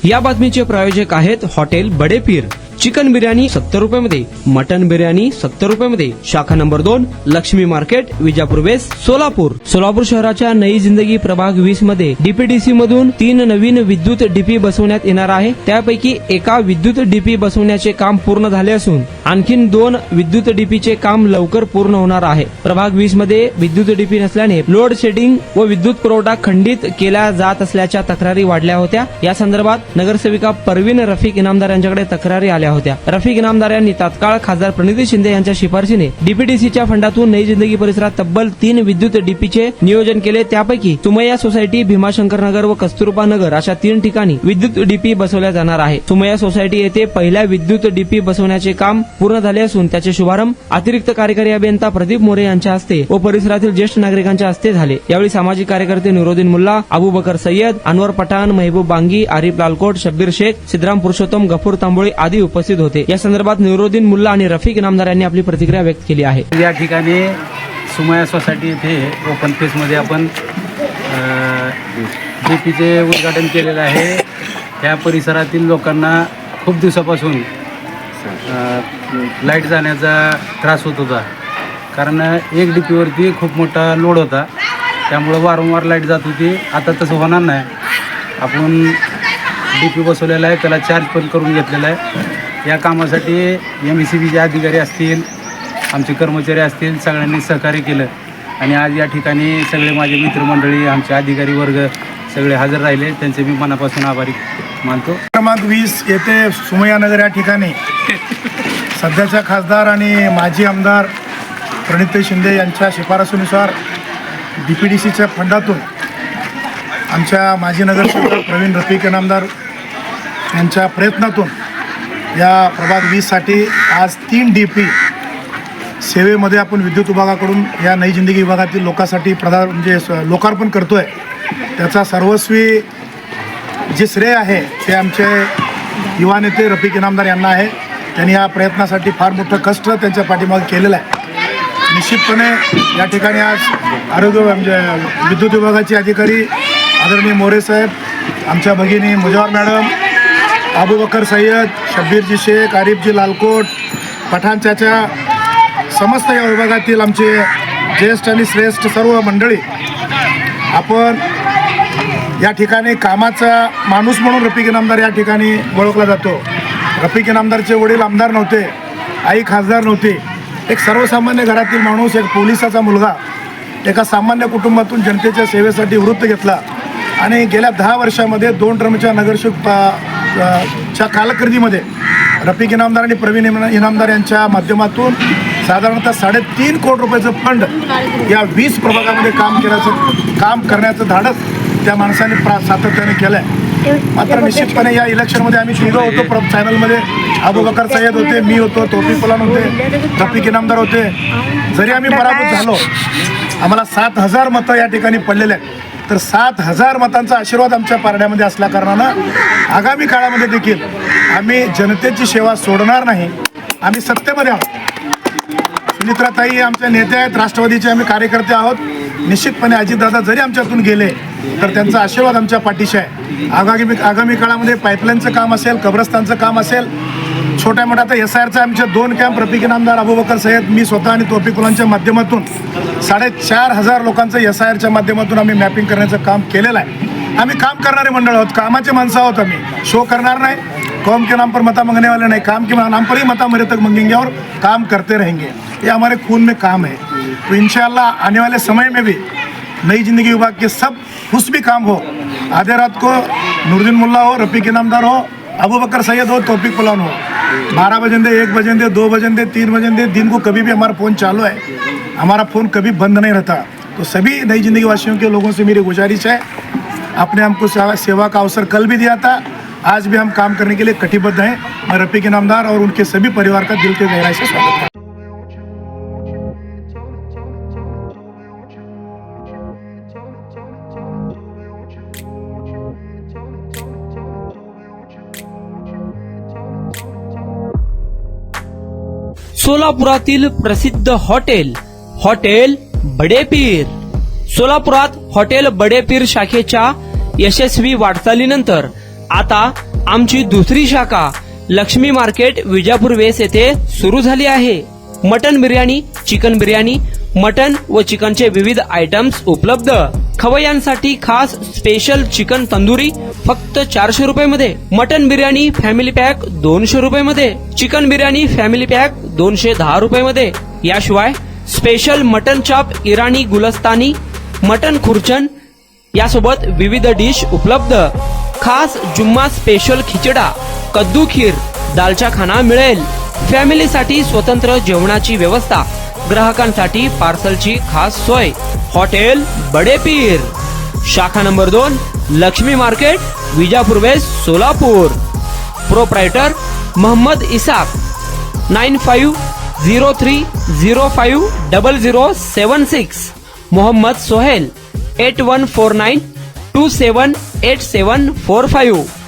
या बातमीचे प्रायोजक आहेत हॉटेल बडे पीर। चिकन बिर्याणी 70 रुपयामध्ये, मटन बिर्याणी 70 रुपयामध्ये। शाखा नंबर 2, लक्ष्मी मार्केट, विजापूर वेस्ट, सोलापूर। सोलापूर शहराच्या नई जिंदगी प्रभाग 20 मध्ये डीपीडीसी मधून 3 नवीन विद्युत डीपी बसवण्यात येणार आहे। त्यापैकी एका विद्युत डीपी बसवण्याचे काम पूर्ण झाले असून आणखीन 2 विद्युत डीपीचे काम लवकर पूर्ण होणार आहे। प्रभाग 20 मध्ये विद्युत डीपी नसल्याने लोड शेडिंग व विद्युत पुरवठा खंडित केला जात असल्याच्या तक्रारी वाढल्या होत्या। या संदर्भात नगरसेविका परवीन रफिक इनामदार यांच्याकडे तक्रारी आल्या होत्या। रफिक इनामदार यांनी तात्काळ खासदार प्रणिती शिंदे यांच्या शिफारशीने डीपीडीसीच्या फंडातून नई जिंदगी परिसरात तब्बल 3 विद्युत डीपीचे नियोजन केले। त्यापैकी सुमैया सोसायटी, भीमाशंकर नगर व कस्तुरबा नगर अशा 3 ठिकाणी विद्युत डीपी बसवल्या जाणार आहे। सुमैया सोसायटी येथे पहिल्या विद्युत डीपी बसवण्याचे काम पूर्ण झाले असून त्याचे शुभारंभ अतिरिक्त कार्यकारी अभियंता प्रदीप मोरे यांच्या हस्ते व परिसरातील ज्येष्ठ नागरिकांच्या हस्ते झाले। यावेळी सामाजिक कार्यकर्ते नुरुद्दीन मुल्ला, अबूबकर सय्यद, अनवर पठाण, महबूब बांगी, आरिफ लालकोट, शब्बीर शेख, सिद्धराम पुरुषोत्तम, गफूर तांबोळी आदी उपस्थित होते। या संदर्भात नुरुद्दीन मुल्ला आणि रफिक इनामदार यांनी आपली प्रतिक्रिया व्यक्त केली आहे। या ठिकाणी सुमैया सोसायटी येथे ओपन स्पेसमध्ये आपण डीपीचे उद्घाटन केलेलं आहे। या परिसरातील लोकांना खूप दिवसापासून लाईट जाण्याचा त्रास होत होता, कारण एक डीपीवरती खूप मोठा लोड होता, त्यामुळं वारंवार लाईट जात होती। आता तसं होणार नाही। आपण डीपी बसवलेला आहे, त्याला चार्ज पण करून घेतलेला आहे। या कामासाठी MSEBचे अधिकारी असतील, आमचे कर्मचारी असतील, सगळ्यांनी सहकार्य केलं आणि आज या ठिकाणी सगळे माझे मित्रमंडळी, आमचे अधिकारी वर्ग सगळे हजर राहिले। त्यांचे मी मनापासून आभारी मानतो। क्रमांक 20 येथे सुमैया नगर या ठिकाणी सध्याच्या खासदार आणि माजी आमदार प्रणिती शिंदे यांच्या शिफारसीनुसार डीपीडीसीच्या फंडातून आमच्या माजी नगरसेवक प्रवीण रफिक इनामदार यांच्या प्रयत्नातून या प्रभाग 20साठी आज 3 डीपी सेवेमध्ये आपण विद्युत विभागाकडून या नई जिंदगी विभागातील लोकांसाठी लोकार्पण करतोय। त्याचा सर्वस्वी जे श्रेय आहे ते आमचे युवा नेते रफिक इनामदार यांना आहे। त्यांनी या प्रयत्नासाठी फार मोठं कष्ट त्यांच्या पाठीमागे केलेलं आहे। निश्चितपणे या ठिकाणी आज विद्युत विभागाचे अधिकारी आदरणीय मोरे साहेब, आमच्या भगिनी मुजवर मॅडम, अबूबकर सय्यद, शब्बीरजी शेख, आरिफजी लालकोट, पठाण चाचा, समस्त या विभागातील आमचे ज्येष्ठ आणि श्रेष्ठ सर्व मंडळी, आपण या ठिकाणी कामाचा माणूस म्हणून रफिक इनामदार या ठिकाणी ओळखला जातो। रफिक इनामदारचे वडील आमदार नव्हते, आई खासदार नव्हती, एक सर्वसामान्य घरातील माणूस, एक पोलिसाचा मुलगा, एका सामान्य कुटुंबातून जनतेच्या सेवेसाठी वृत्त घेतला आणि गेल्या 10 वर्षामध्ये 2 टर्मच्या नगरसेवकच्या कालखर्दीमध्ये रफिक इनामदार आणि प्रवीण इनामदार यांच्या माध्यमातून साधारणतः 3.5 कोटी रुपयाचं फंड या 20 प्रभागामध्ये काम करण्याचं धाडस त्या माणसाने सातत्याने केलं आहे। मात्र निश्चितपणे या इलेक्शनमध्ये आम्ही तिघं होतो चॅनलमध्ये, अबूबकर सय्यद होते, मी होतो, तौफिक पलान होते, रफिक इनामदार होते। जरी आम्ही पराभूत झालो, आम्हाला 7,000 मतं या ठिकाणी पडलेले आहेत, तर 7,000 मतांचा आशीर्वाद आमच्या पारड्यामध्ये असल्या कारणानं आगामी काळामध्ये देखील आम्ही जनतेची सेवा सोडणार नाही। आम्ही सत्तेमध्ये आहोत। सुनित्राताई आमच्या नेत्या आहेत, राष्ट्रवादीचे आम्ही कार्यकर्ते आहोत। निश्चितपणे अजितदादा जरी आमच्यातून गेले तर त्यांचा आशीर्वाद आमच्या पाठीशी आहे। आगामी काळामध्ये पाईपलाईनचं काम असेल, कब्रस्तानचं काम असेल, छोट्या मोठ्या आता SIRचे आमचे 2 कॅम्प रफिक इनामदार, अबूबकर सय्यद, मी स्वतः आणि तौफिक पलानच्या माध्यमातून 4,500 लोकांचं SIRच्या माध्यमातून आम्ही मॅपिंग करण्याचं काम केलेलं आहे। आम्ही काम करणारे मंडळ आहोत, कामाचे माणसं आहोत। आम्ही शो करणार नाही, कौम के नाम पर मता मांगने वाले नहीं, काम के नाम पर ही मता मेरे तक मांगेंगे और काम करते रहेंगे। ये हमारे खून में काम है। तो इंशाअल्लाह आने वाले समय में भी नई जिंदगी विभाग के सब कुछ भी काम हो, आधे रात को नुरुद्दीन मुल्ला हो, रफिक इनामदार हो, अबूबकर सय्यद हो, तौफिक पलान हो, 12 बजे 1 बजे 2 बजे 3 बजे दिन को कभी भी हमारा फ़ोन चालू है, हमारा फ़ोन कभी बंद नहीं रहता। तो सभी नई जिंदगी वासियों के लोगों से मेरी गुजारिश है, आपने हमको सेवा का अवसर कल भी दिया था, आज भी हम काम करने के लिए कटिबद्ध हैं। मैं रफिक इनामदार और उनके सभी परिवार का दिल के गहराई से स्वागत करता हूँ। सोलापुरातील प्रसिद्ध हॉटेल बडे पीर। सोलापुरात हॉटेल बडे पीर शाखेच्या यशस्वी वाटचालीनंतर आता आमची दुसरी शाखा लक्ष्मी मार्केट विजापूर वेस येथे सुरू झाली आहे. Mutton biryani, chicken biryani, mutton व चिकनचे विविध आयटम्स उपलब्ध. खवय्यांसाठी खास स्पेशल चिकन तंदुरी फक्त 400 रुपये मध्ये. मटन बिर्याणी फॅमिली पॅक 200 रुपये मध्ये. चिकन बिर्याणी फॅमिली पॅक 210 रुपये मध्ये. याशिवाय स्पेशल मटन चाप, इराणी गुलस्तानी, मटन खुर्चन यासोबत विविध डिश उपलब्ध. खास जुम्मा स्पेशल खिचडा, कद्दू खीर, दालचा खाना मिळेल. फॅमिलीसाठी स्वतंत्र जेवणाची व्यवस्था, ग्राहकांसाठी पार्सलची खास सोय. हॉटेल बडे पीर, शाखा नंबर 2, Laxmi market, Vijapur west, Solapur. Proprietor Mohammed Isaq. 9503050076. Mohammed Sohel. 8149278745.